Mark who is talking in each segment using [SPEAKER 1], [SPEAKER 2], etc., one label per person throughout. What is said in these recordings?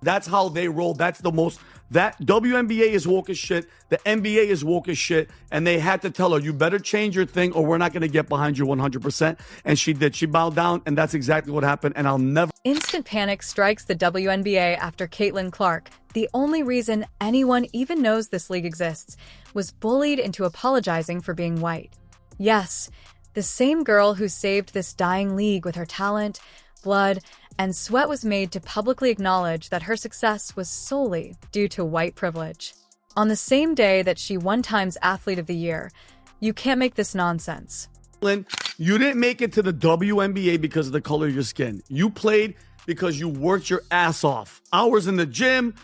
[SPEAKER 1] That's how they roll. That's the most. That WNBA is woke as shit. The NBA is woke as shit. And they had to tell her, you better change your thing or we're not going to get behind you 100%. And she did. She bowed down, and that's exactly what happened. And I'll never.
[SPEAKER 2] Instant panic strikes the WNBA after Caitlin Clark, the only reason anyone even knows this league exists, was bullied into apologizing for being white. Yes, the same girl who saved this dying league with her talent, blood, and sweat was made to publicly acknowledge that her success was solely due to white privilege. On the same day that she won Times Athlete of the Year, you can't make this nonsense.
[SPEAKER 1] You didn't make it to the WNBA because of the color of your skin. You played because you worked your ass off. Hours in the gym,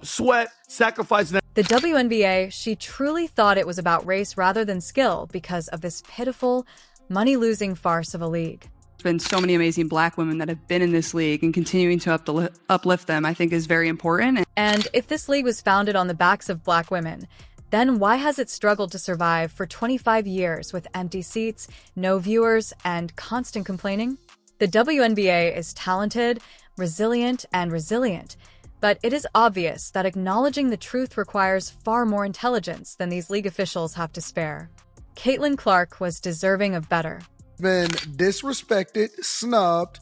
[SPEAKER 1] sweat, sacrifice.
[SPEAKER 2] The WNBA, she truly thought it was about race rather than skill because of this pitiful, money-losing farce of a league.
[SPEAKER 3] There's been so many amazing Black women that have been in this league, and continuing to uplift them, I think, is very important.
[SPEAKER 2] And if this league was founded on the backs of Black women, then why has it struggled to survive for 25 years with empty seats, no viewers, and constant complaining? The WNBA is talented, resilient, but it is obvious that acknowledging the truth requires far more intelligence than these league officials have to spare. Caitlin Clark was deserving of better.
[SPEAKER 4] Been disrespected, snubbed,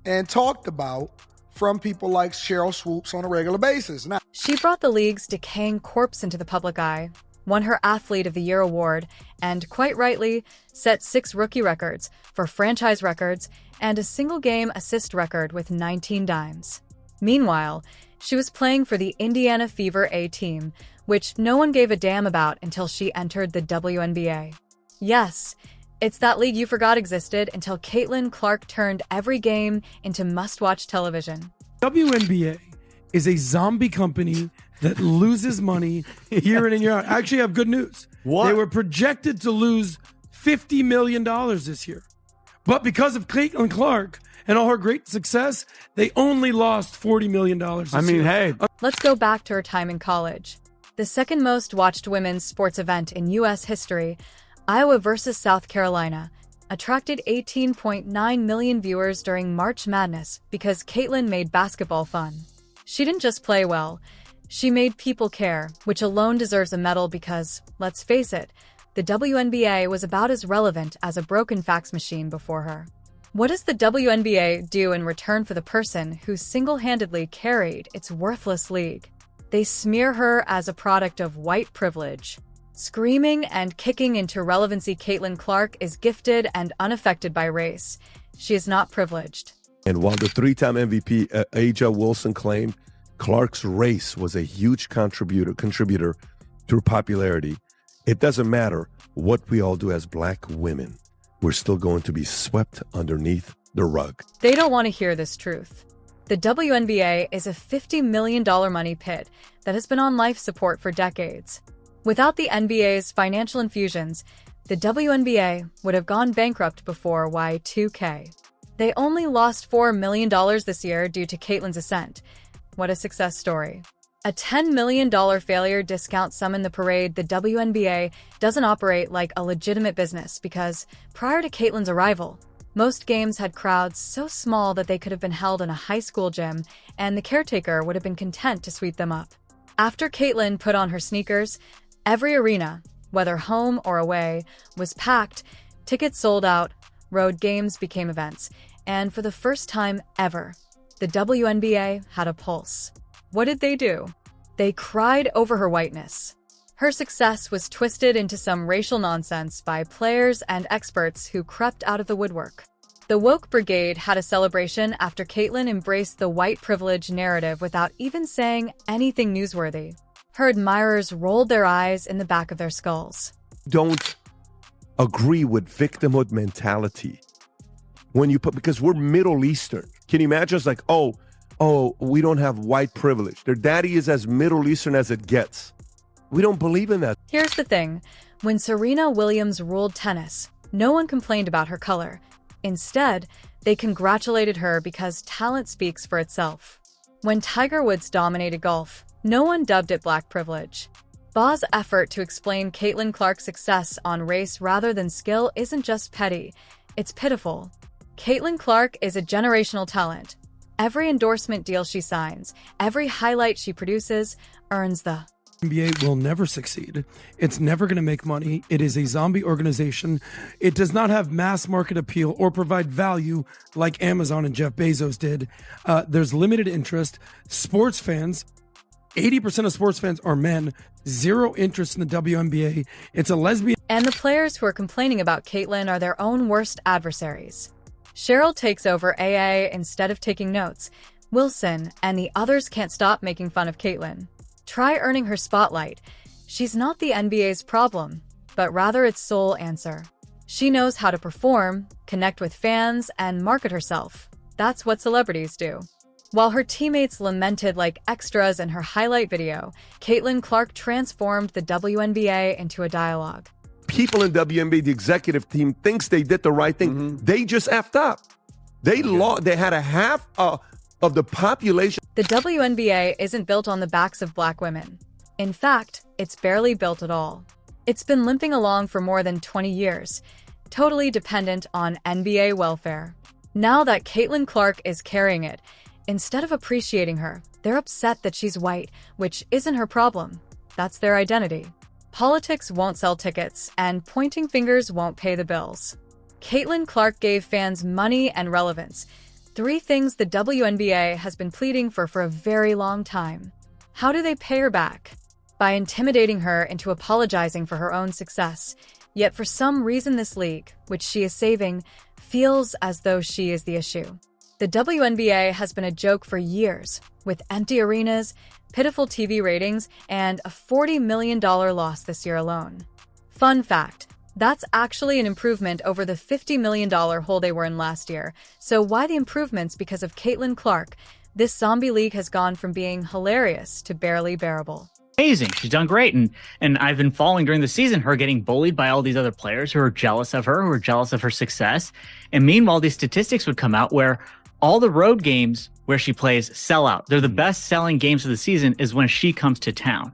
[SPEAKER 4] and talked about from people like Cheryl Swoops on a regular basis. Now,
[SPEAKER 2] she brought the league's decaying corpse into the public eye, won her Athlete of the Year award, and quite rightly set 6 rookie records for franchise records and a single-game assist record with 19 dimes. Meanwhile, she was playing for the Indiana Fever A team, which no one gave a damn about until she entered the WNBA. Yes, it's that league you forgot existed until Caitlin Clark turned every game into must-watch television.
[SPEAKER 5] WNBA is a zombie company that loses money year in and year out. Actually, I have good news.
[SPEAKER 1] What?
[SPEAKER 5] They were projected to lose $50 million this year. But because of Caitlin Clark and all her great success, they only lost $40 million this year.
[SPEAKER 1] Hey.
[SPEAKER 2] Let's go back to her time in college. The second most watched women's sports event in U.S. history, Iowa versus South Carolina, attracted 18.9 million viewers during March Madness because Caitlin made basketball fun. She didn't just play well, she made people care, which alone deserves a medal because, let's face it, the WNBA was about as relevant as a broken fax machine before her. What does the WNBA do in return for the person who single-handedly carried its worthless league? They smear her as a product of white privilege. Screaming and kicking into relevancy, Caitlin Clark is gifted and unaffected by race. She is not privileged.
[SPEAKER 6] And while the 3-time MVP Aja Wilson claimed Clark's race was a huge contributor to her popularity, it doesn't matter what we all do as Black women. We're still going to be swept underneath the rug.
[SPEAKER 2] They don't want to hear this truth. The WNBA is a $50 million money pit that has been on life support for decades. Without the NBA's financial infusions, the WNBA would have gone bankrupt before Y2K. They only lost $4 million this year due to Caitlin's ascent. What a success story. A $10 million failure discount summoned the parade. The WNBA doesn't operate like a legitimate business because, prior to Caitlin's arrival, most games had crowds so small that they could have been held in a high school gym, and the caretaker would have been content to sweep them up. After Caitlin put on her sneakers, every arena, whether home or away, was packed, tickets sold out, road games became events, and for the first time ever, the WNBA had a pulse. What did they do? They cried over her whiteness. Her success was twisted into some racial nonsense by players and experts who crept out of the woodwork. The woke brigade had a celebration after Caitlin embraced the white privilege narrative without even saying anything newsworthy. Her admirers rolled their eyes in the back of their skulls.
[SPEAKER 6] Don't agree with victimhood mentality because we're Middle Eastern. Can you imagine? It's like, oh, we don't have white privilege. Their daddy is as Middle Eastern as it gets. We don't believe in that.
[SPEAKER 2] Here's the thing. When Serena Williams ruled tennis, no one complained about her color. Instead, they congratulated her because talent speaks for itself. When Tiger Woods dominated golf, no one dubbed it black privilege. Bau's effort to explain Caitlin Clark's success on race rather than skill isn't just petty, it's pitiful. Caitlin Clark is a generational talent, Every endorsement deal she signs, every highlight she produces, earns the
[SPEAKER 5] NBA will never succeed. It's never going to make money. It is a zombie organization. It does not have mass market appeal or provide value like Amazon and Jeff Bezos did. There's limited interest. Sports fans, 80% of sports fans are men. Zero interest in the WNBA. It's a lesbian.
[SPEAKER 2] And the players who are complaining about Caitlyn are their own worst adversaries. Cheryl takes over AA instead of taking notes. Wilson and the others can't stop making fun of Caitlyn. Try earning her spotlight. She's not the NBA's problem, but rather its sole answer. She knows how to perform, connect with fans, and market herself. That's what celebrities do. While her teammates lamented like extras in her highlight video, Caitlyn Clark transformed the WNBA into a dialogue.
[SPEAKER 6] People in WNBA, the executive team, thinks they did the right thing. They just effed up. They had a half of the population.
[SPEAKER 2] The WNBA isn't built on the backs of black women. In fact, it's barely built at all. It's been limping along for more than 20 years, totally dependent on NBA welfare. Now that Caitlyn Clark is carrying it, instead of appreciating her, they're upset that she's white, which isn't her problem. That's their identity. Politics won't sell tickets, and pointing fingers won't pay the bills. Caitlyn Clark gave fans money and relevance. Three things the WNBA has been pleading for a very long time. How do they pay her back? By intimidating her into apologizing for her own success. Yet for some reason this league, which she is saving, feels as though she is the issue. The WNBA has been a joke for years, with empty arenas, pitiful TV ratings, and a $40 million loss this year alone. Fun fact. That's actually an improvement over the $50 million hole they were in last year. So why the improvements? Because of Caitlyn Clark. This zombie league has gone from being hilarious to barely bearable.
[SPEAKER 7] Amazing. She's done great. And I've been following during the season her getting bullied by all these other players who are jealous of her, who are jealous of her success. And meanwhile, these statistics would come out where all the road games where she plays sell out. They're the best selling games of the season is when she comes to town.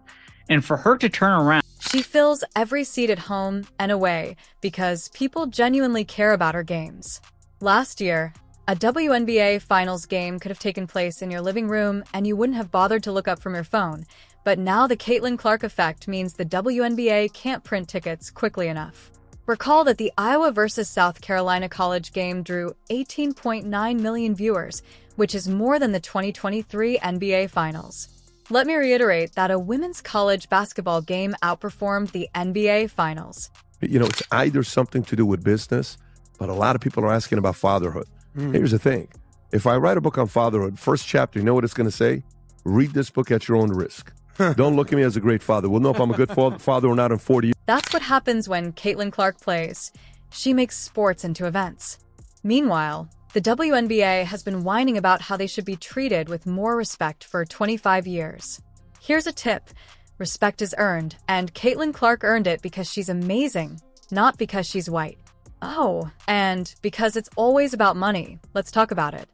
[SPEAKER 7] And for her to turn around.
[SPEAKER 2] She fills every seat at home and away because people genuinely care about her games. Last year, a WNBA Finals game could have taken place in your living room and you wouldn't have bothered to look up from your phone. But now the Caitlyn Clark effect means the WNBA can't print tickets quickly enough. Recall that the Iowa versus South Carolina college game drew 18.9 million viewers, which is more than the 2023 NBA Finals. Let me reiterate that a women's college basketball game outperformed the NBA Finals.
[SPEAKER 6] You know, it's either something to do with business, but a lot of people are asking about fatherhood. Here's the thing. If I write a book on fatherhood, first chapter, you know what it's going to say? Read this book at your own risk. Don't look at me as a great father. We'll know if I'm a good father or not in 40 years.
[SPEAKER 2] That's what happens when Caitlyn Clark plays. She makes sports into events. Meanwhile, the WNBA has been whining about how they should be treated with more respect for 25 years. Here's a tip. Respect is earned, and Caitlyn Clark earned it because she's amazing, not because she's white. Oh, and because it's always about money. Let's talk about it.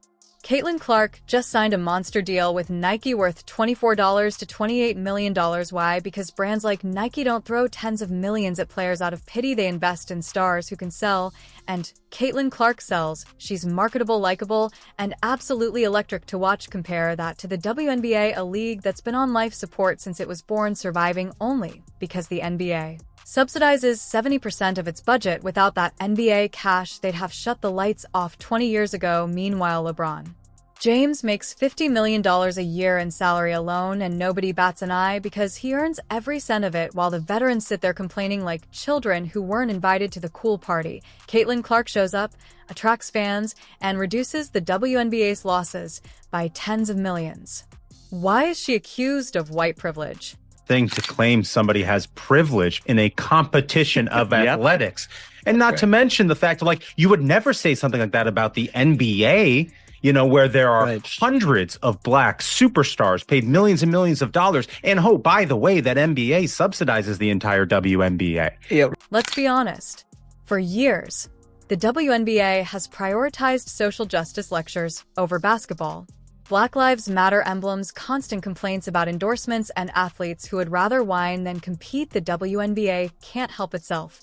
[SPEAKER 2] Caitlyn Clark just signed a monster deal with Nike worth $24 to $28 million. Why? Because brands like Nike don't throw tens of millions at players out of pity. They invest in stars who can sell, and Caitlyn Clark sells. She's marketable, likable, and absolutely electric to watch. Compare that to the WNBA, a league that's been on life support since it was born, surviving only because the NBA subsidizes 70% of its budget. Without that NBA cash, they'd have shut the lights off 20 years ago. Meanwhile, LeBron James makes $50 million a year in salary alone, and nobody bats an eye because he earns every cent of it, while the veterans sit there complaining like children who weren't invited to the cool party. Caitlyn Clark shows up, attracts fans, and reduces the WNBA's losses by tens of millions. Why is she accused of white privilege?
[SPEAKER 8] Thing to claim somebody has privilege in a competition of athletics. And not to mention the fact of, like, you would never say something like that about the NBA, you know, where there are hundreds of black superstars paid millions and millions of dollars. And oh, by the way, that NBA subsidizes the entire WNBA.
[SPEAKER 2] Let's be honest. For years, the WNBA has prioritized social justice lectures over basketball. Black Lives Matter emblems, constant complaints about endorsements, and athletes who would rather whine than compete. The WNBA can't help itself.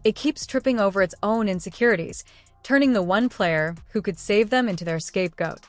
[SPEAKER 2] It keeps tripping over its own insecurities, turning the one player who could save them into their scapegoat.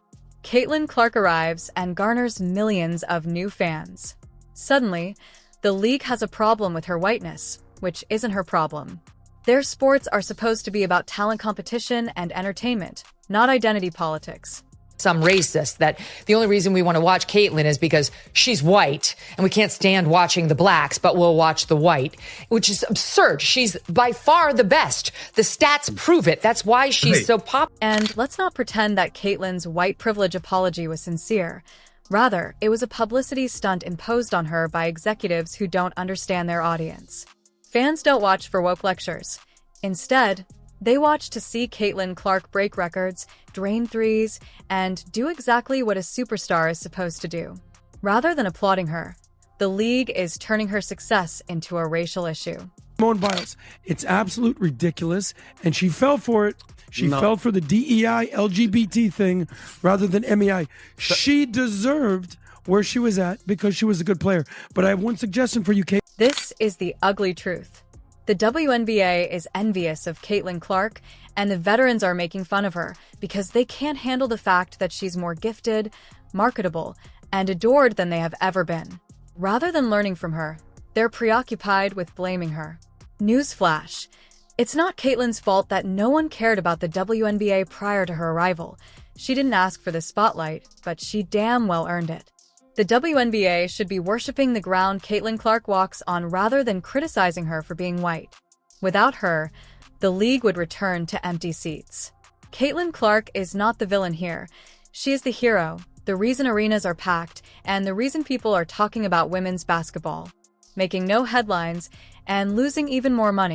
[SPEAKER 2] Caitlin Clark arrives and garners millions of new fans. Suddenly, the league has a problem with her whiteness, which isn't her problem. Their sports are supposed to be about talent competition and entertainment, not identity politics.
[SPEAKER 9] Some racist that the only reason we want to watch Caitlyn is because she's white and we can't stand watching the blacks, but we'll watch the white, which is absurd. She's by far the best. The stats prove it. That's why she's so popular.
[SPEAKER 2] And let's not pretend that Caitlyn's white privilege apology was sincere. Rather, it was a publicity stunt imposed on her by executives who don't understand their audience. Fans don't watch for woke lectures. Instead, they watch to see Caitlin Clark break records, drain threes, and do exactly what a superstar is supposed to do. Rather than applauding her, the league is turning her success into a racial issue.
[SPEAKER 5] Simone Biles, it's absolute ridiculous, and she fell for it. She fell for the DEI LGBT thing rather than MEI. She deserved where she was at because she was a good player. But I have one suggestion for you, Kate.
[SPEAKER 2] This is the ugly truth. The WNBA is envious of Caitlin Clark, and the veterans are making fun of her because they can't handle the fact that she's more gifted, marketable, and adored than they have ever been. Rather than learning from her, they're preoccupied with blaming her. Newsflash. It's not Caitlin's fault that no one cared about the WNBA prior to her arrival. She didn't ask for the spotlight, but she damn well earned it. The WNBA should be worshiping the ground Caitlin Clark walks on rather than criticizing her for being white. Without her, the league would return to empty seats. Caitlin Clark is not the villain here. She is the hero, the reason arenas are packed, and the reason people are talking about women's basketball, making no headlines and losing even more money.